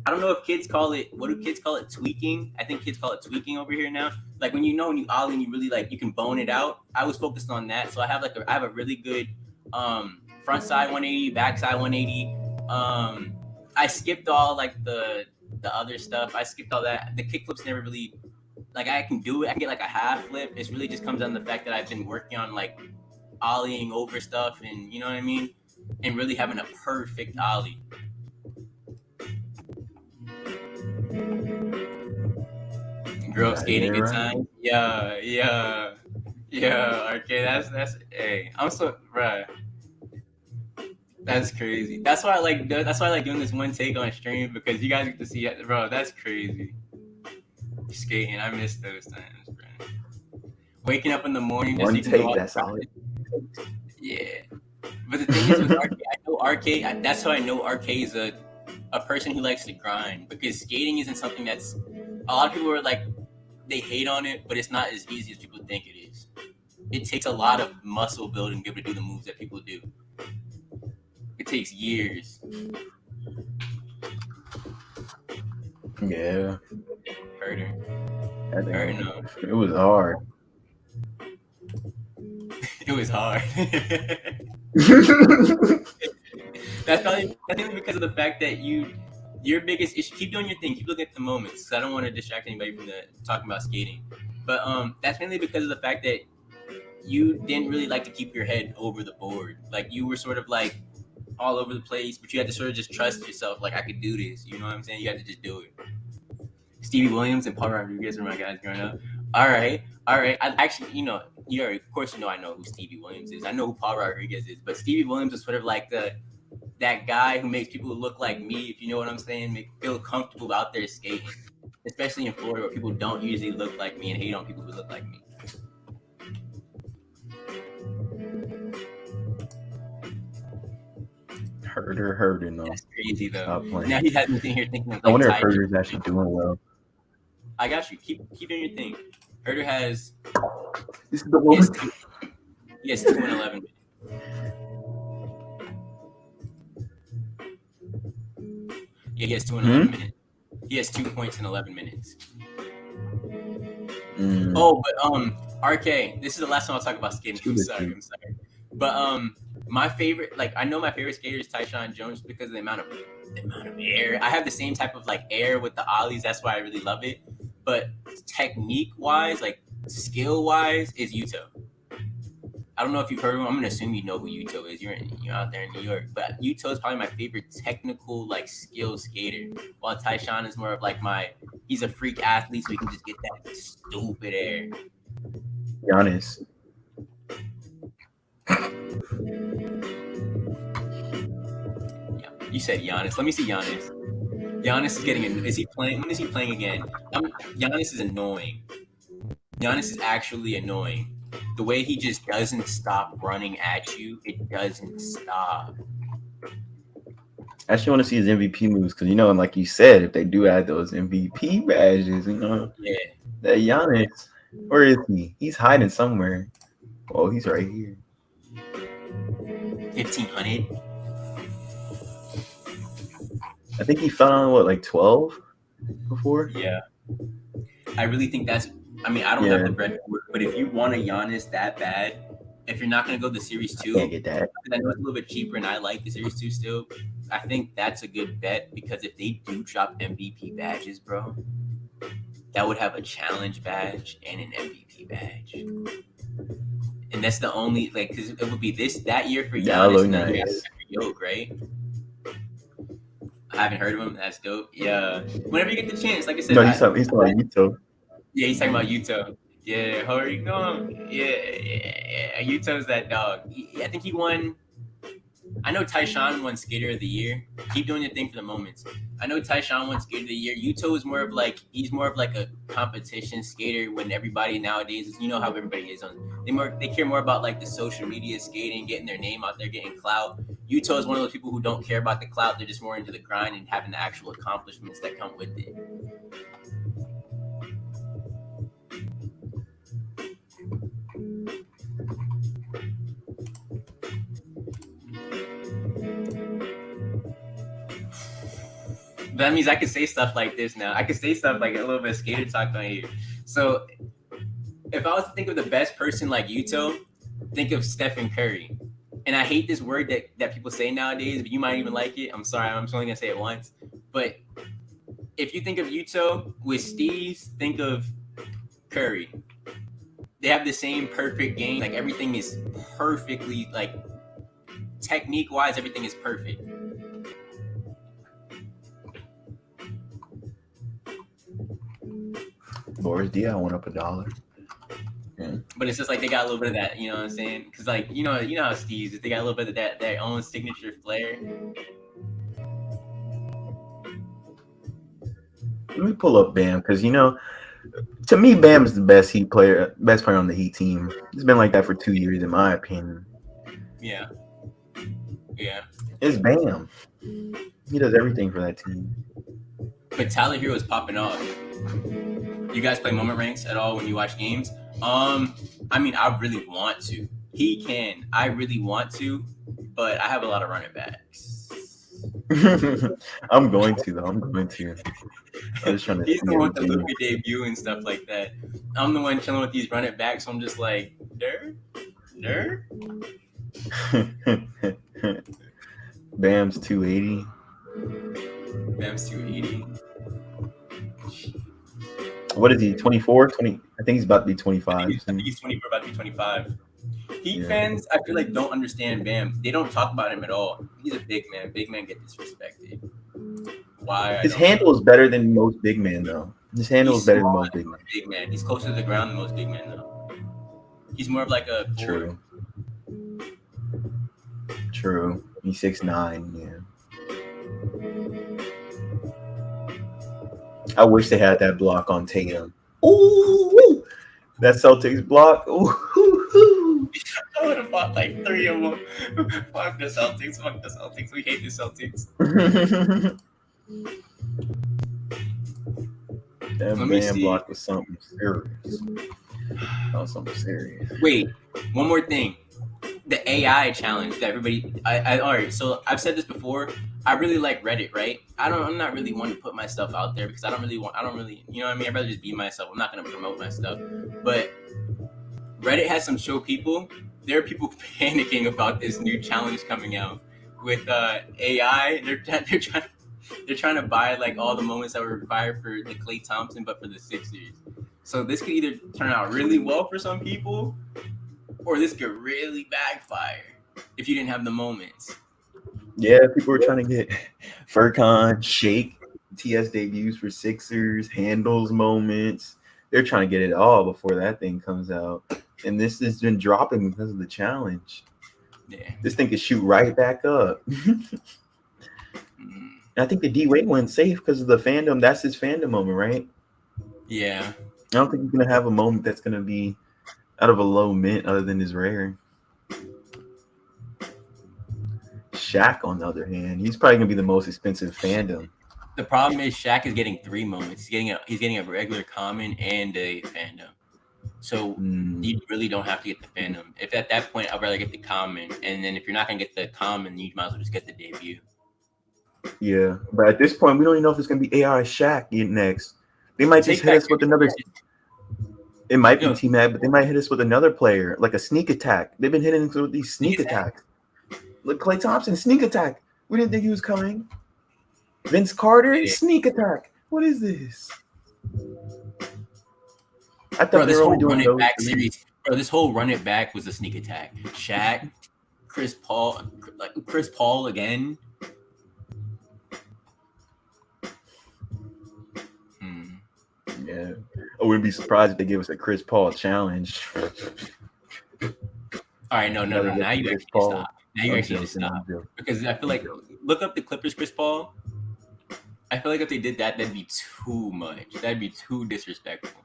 I don't know if kids call it, what do kids call it? Tweaking. I think kids call it tweaking over here now. Like when you ollie and you really like, you can bone it out. I was focused on that. So I have a really good front side 180, back side 180. I skipped all like the other stuff. I skipped all that. The kickflips never really like I can do it. I can get like a half flip. It really just comes down to the fact that I've been working on like ollieing over stuff, and you know what I mean, and really having a perfect ollie. Girl skating good time. Yeah. Okay, that's. Hey, I'm so bruh. That's crazy. That's why I like doing this one take on stream, because you guys get to see it, bro. That's crazy. Skating, I miss those times, bro. Waking up in the morning just one take. That's solid. Yeah, but the thing is with RK, I know RK. That's how I know RK is a person who likes to grind, because skating isn't something that's a lot of people are like they hate on it, but it's not as easy as people think it is. It takes a lot of muscle building to be able to do the moves that people do. It takes years. Yeah. Herder. No. It was hard. It was hard. That's probably because of the fact that your biggest issue. Keep doing your thing. Keep looking at the moments. Because I don't want to distract anybody from talking about skating. But that's mainly because of the fact that you didn't really like to keep your head over the board. Like you were sort of like all over the place, but you had to sort of just trust yourself. Like I could do this. You know what I'm saying? You had to just do it. Stevie Williams and Paul Rodriguez were my guys growing up. All right. I actually, of course, I know who Stevie Williams is. I know who Paul Rodriguez is, but Stevie Williams is sort of like that guy who makes people look like me, if you know what I'm saying, feel comfortable out there skating, especially in Florida where people don't usually look like me and hate on people who look like me. Herder, no. That's crazy though. Now he has me sitting here thinking like, I wonder if Herder's actually doing well. I got you. Keep doing your thing. Herder has. This is the moment. He has 2 and 11 minutes. Yeah, he has 2 and 11 minutes. He has 2 points in 11 minutes. Oh, but RK, this is the last time I'll talk about skating. I'm sorry. But my favorite, I know my favorite skater is Tyshawn Jones because of the amount of air. I have the same type of air with the ollies. That's why I really love it. But technique wise, skill wise, is Yuto. I don't know if you've heard of him. I'm gonna assume you know who Yuto is. You're out there in New York, but Yuto is probably my favorite technical skill skater. While Tyshawn is more of he's a freak athlete, so he can just get that stupid air. Giannis. Yeah, you said Giannis. Let me see Giannis. Giannis is getting in. Is he playing? When is he playing again? Giannis is annoying. Giannis is actually annoying. The way he just doesn't stop running at you, it doesn't stop. I actually want to see his MVP moves because, and like you said, if they do add those MVP badges, yeah. That Giannis, where is he? He's hiding somewhere. Oh, he's right here. 1,500. I think he found on 12 before. Yeah, I really think that's. I mean, I don't have the bread for it, but if you want a Giannis that bad, if you're not going to go the Series 2, I can't get that. I know it's a little bit cheaper, and I like the Series 2 still. I think that's a good bet because if they do drop MVP badges, bro, that would have a challenge badge and an MVP badge, and that's the only because it would be that year for Giannis. That look nice. Yoke, right? I haven't heard of him. That's dope. Yeah. Whenever you get the chance, like I said. No, he's talking about Yuto. Yeah, he's talking about Yuto. Yeah, how are you going? Yeah. Yuto's that dog. I think he won. I know Tyshawn won Skater of the Year. Keep doing your thing for the moments. I know Tyshawn won Skater of the Year. Yuto is more of he's more of a competition skater when everybody nowadays is, how everybody is they care more about the social media skating, getting their name out there, getting clout. Yuto is one of those people who don't care about the clout. They're just more into the grind and having the actual accomplishments that come with it. That means I can say stuff like this now. I can say stuff like a little bit of skater talk on here. So if I was to think of the best person like Yuto, think of Stephen Curry. and I hate this word that people say nowadays, but you might even like it. I'm sorry, I'm just only gonna say it once. But if you think of Utah with Steve's, think of Curry. They have the same perfect game. Like everything is perfectly, like technique wise, everything is perfect. Boris Diaw went up $1. Yeah. But it's just like they got a little bit of that, you know what I'm saying? Because like you know how Steve's is, they got a little bit of that their own signature flair. Let me pull up Bam because to me Bam's the best player on the Heat team. It's been like that for 2 years in my opinion. Yeah. It's Bam. He does everything for that team. But Tyler Hero is popping off. You guys play moment ranks at all when you watch games? I mean, I really want to. He can. I really want to, but I have a lot of running backs. I'm going to though. I'm just trying to. He's the one to look at debut and stuff like that. I'm the one chilling with these running backs, so I'm just like, there. Bam's 280. Bam's 280. What is he? 24? 20? I think he's about to be 25. I think he's 24, about to be 25. Heat fans, I feel like, don't understand Bam. They don't talk about him at all. He's a big man. Big men get disrespected. Why? His handle is better than most big men, though. His handle is better than most big men. Big man. He's closer to the ground than most big men, though. He's more of like a True. He's 6'9", yeah. I wish they had that block on Tatum. Ooh, that Celtics block. Ooh. I would have bought like 3 of them. Fuck the Celtics. We hate the Celtics. That man block was something serious. That was something serious. Wait, one more thing. The AI challenge that everybody. All right. So I've said this before. I really like Reddit, right? I'm not really one to put my stuff out there because I don't really, you know what I mean? I'd rather just be myself. I'm not going to promote my stuff. But Reddit has some show people. There are people panicking about this new challenge coming out with AI. They're trying to buy like all the moments that were required for the Klay Thompson, but for the Sixers. So this could either turn out really well for some people, or this could really backfire if you didn't have the moments. Yeah, people were trying to get Furkan, Shake, TS debuts for Sixers, handles moments. They're trying to get it all before that thing comes out. And this has been dropping because of the challenge. Yeah. This thing could shoot right back up. I think the D-Wade went safe because of the fandom. That's his fandom moment, right? Yeah. I don't think he's going to have a moment that's going to be out of a low mint other than his rare. Shaq, on the other hand, he's probably gonna be the most expensive fandom. The problem is Shaq is getting 3 moments. He's getting a regular common and a fandom. So you really don't have to get the fandom. If at that point, I'd rather get the common, and then if you're not gonna get the common, you might as well just get the debut. Yeah, but at this point, we don't even know if it's gonna be AI Shaq next. They might just hit us with another. It might be T-Mac, but they might hit us with another player, like a sneak attack. They've been hitting us with these sneak attacks. Look, Klay Thompson, sneak attack. We didn't think he was coming. Vince Carter, sneak attack. What is this? I thought this whole run it back series. Bro, this whole run it back was a sneak attack. Shaq, Chris Paul again. Yeah, I wouldn't be surprised if they gave us a Chris Paul challenge. All right, no. Now you actually stop. Now you actually stop. Because I feel like, look up the Clippers Chris Paul. I feel like if they did that, that'd be too much. That'd be too disrespectful.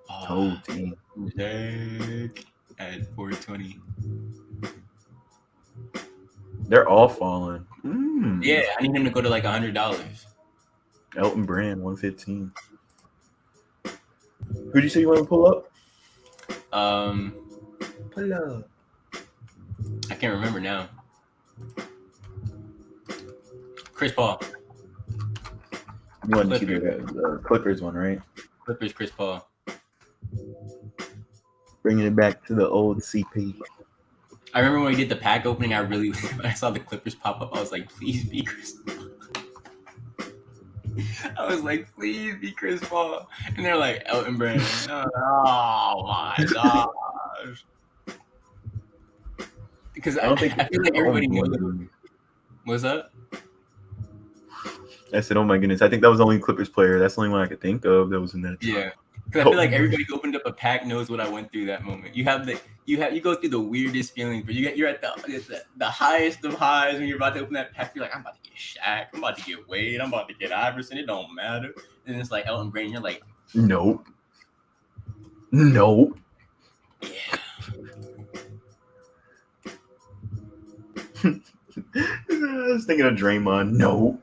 Whole team. Zach at 420. They're all falling. Yeah, I need him to go to like $100. Elton Brand, 115. Who'd you say you want to pull up? Pull up. I can't remember now. Chris Paul. You want to see the Clippers one, right? Clippers, Chris Paul. Bringing it back to the old CP. I remember when we did the pack opening. When I saw the Clippers pop up, I was like, please be Chris Paul. I was like, please be Chris Paul. And they're like, Elton Brand. Oh my gosh. Because I feel like everybody knew. What's up? I said, oh my goodness. I think that was the only Clippers player. That's the only one I could think of that was in that. Yeah. Because I feel like everybody who opened up a pack knows what I went through that moment. You go through the weirdest feelings, but you're at the highest of highs when you're about to open that pack. You're like, I'm about to get Shaq, I'm about to get Wade, I'm about to get Iverson. It don't matter. And it's like Elton Brand. You're like, nope. Yeah. I was thinking of Draymond. No.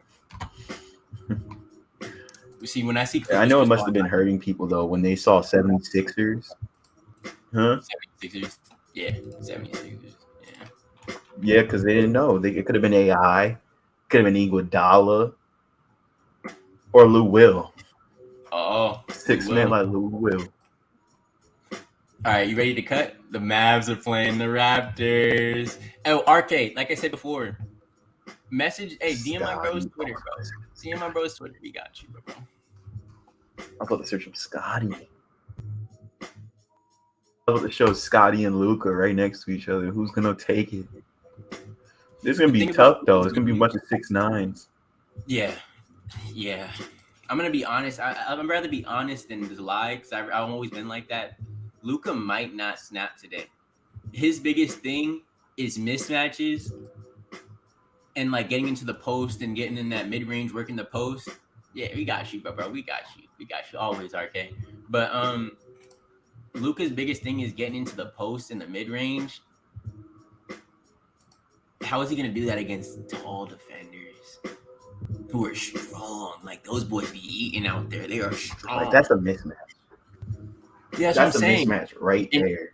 See, when I see I know it must have been hurting people though when they saw 76ers. Huh? 76ers. Yeah, 76ers. Yeah. Yeah, because they didn't know. It could have been AI, could have been Iguodala, or Lou Will. Oh, 6 men like Lou Will. All right, you ready to cut? The Mavs are playing the Raptors. Oh, RK, like I said before, message, hey, DM my bro's Twitter, bro. DM my bro's Twitter. We got you, bro. I'm about to search up Scotty. I'm about to show Scotty and Luka right next to each other. Who's gonna take it? This is gonna be tough though. It's gonna be a bunch of 6'9s. Yeah. I'm gonna be honest. I'd rather be honest than just lie because I've always been like that. Luka might not snap today. His biggest thing is mismatches and like getting into the post and getting in that mid-range, working the post. Yeah, we got you, bro. We got you always, RK. But Luka's biggest thing is getting into the post in the mid-range. How is he gonna do that against tall defenders who are strong? Like those boys be eating out there. They are strong. Like that's a mismatch. Yeah, that's what I'm saying. Mismatch right there.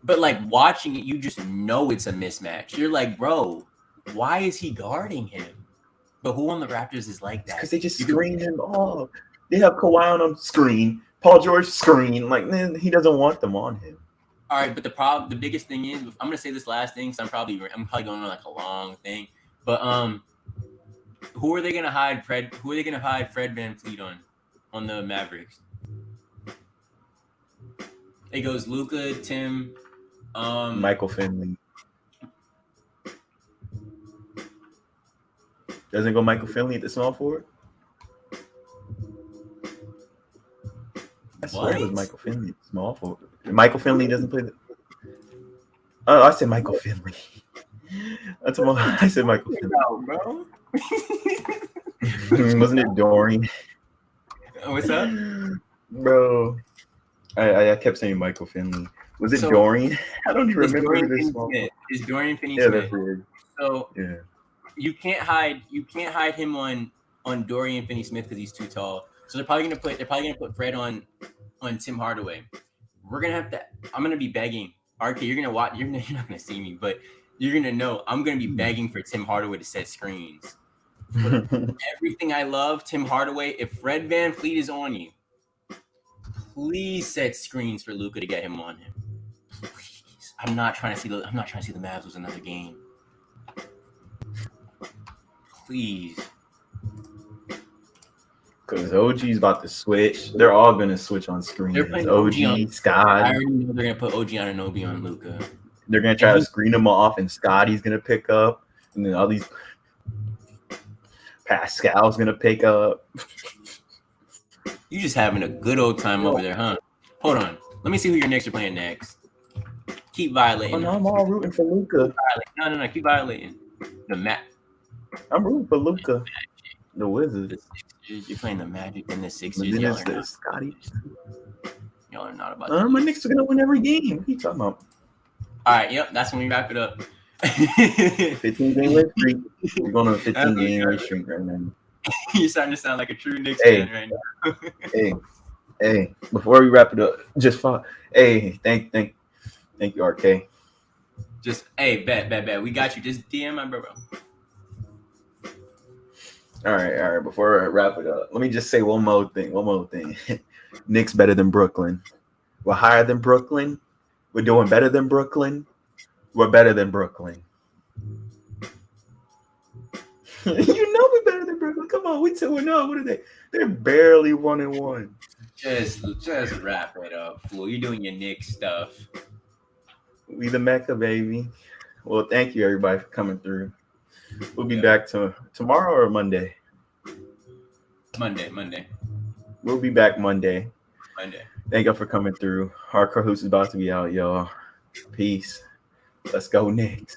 But like watching it, you just know it's a mismatch. You're like, bro, why is he guarding him? But who on the Raptors is like that? Because they just screen him off. They have Kawhi on him, screen. Paul George, screen. Like, man, he doesn't want them on him. All right, but the biggest thing is, I'm gonna say this last thing, so I'm probably going on like a long thing. But who are they gonna hide Fred VanVleet on the Mavericks? It goes Luka, Tim, Michael Finley. Doesn't go Michael Finley at the small forward? I swear it was Michael Finley at the small forward. Michael Finley doesn't play the... Oh, I said Michael Finley. I said Michael Finley. Bro. Wasn't it Dorian? What's up? Bro. I kept saying Michael Finley. Was it Dorian? I don't even remember this one. It's Dorian Finney-Smith. Yeah, that's weird. So yeah. You can't hide him on Dorian Finney-Smith because he's too tall. So they're probably gonna put Fred on Tim Hardaway. I'm gonna be begging. RK, you're gonna watch. You're not gonna see me, but you're gonna know. I'm gonna be begging for Tim Hardaway to set screens. But everything I love, Tim Hardaway. If Fred VanVleet is on you, please set screens for Luka to get him on him. Please. I'm not trying to see the Mavs lose another game. Please. Because OG's about to switch. They're all going to switch on screen. They're playing OG, Scott. I already know they're going to put OG Anunoby on Luka. They're going to try to screen him off, and Scotty's going to pick up. And then all these Pascal's going to pick up. You just having a good old time over there, huh? Hold on. Let me see who your Knicks are playing next. Keep violating. Oh, no, I'm all rooting for Luka. No. Keep violating. I'm rooting for Luka. The Wizards. You're playing the Magic and the Sixers. Y'all are not. Scotty. Y'all are not about that. My Knicks are going to win every game. What are you talking about? All right, yep. That's when we wrap it up. 15 game win streak. We're going on a 15 game win streak right now. You're starting to sound like a true Knicks fan right now. Hey, before we wrap it up, just fun. Hey, thank you, RK. Just bet. We got you. Just DM my bro. All right. Before I wrap it up, let me just say one more thing. Knicks better than Brooklyn. We're higher than Brooklyn. We're doing better than Brooklyn. We're better than Brooklyn. We're better than Brooklyn. Come on, we 2-0. What are they? They're barely 1-1. Just wrap it up, fool. You're doing your Knicks stuff. We the Mecca, baby. Well, thank you everybody for coming through. We'll be back tomorrow or Monday. Monday. We'll be back Monday. Monday. Thank you for coming through. Our co-host is about to be out, y'all. Peace. Let's go Knicks.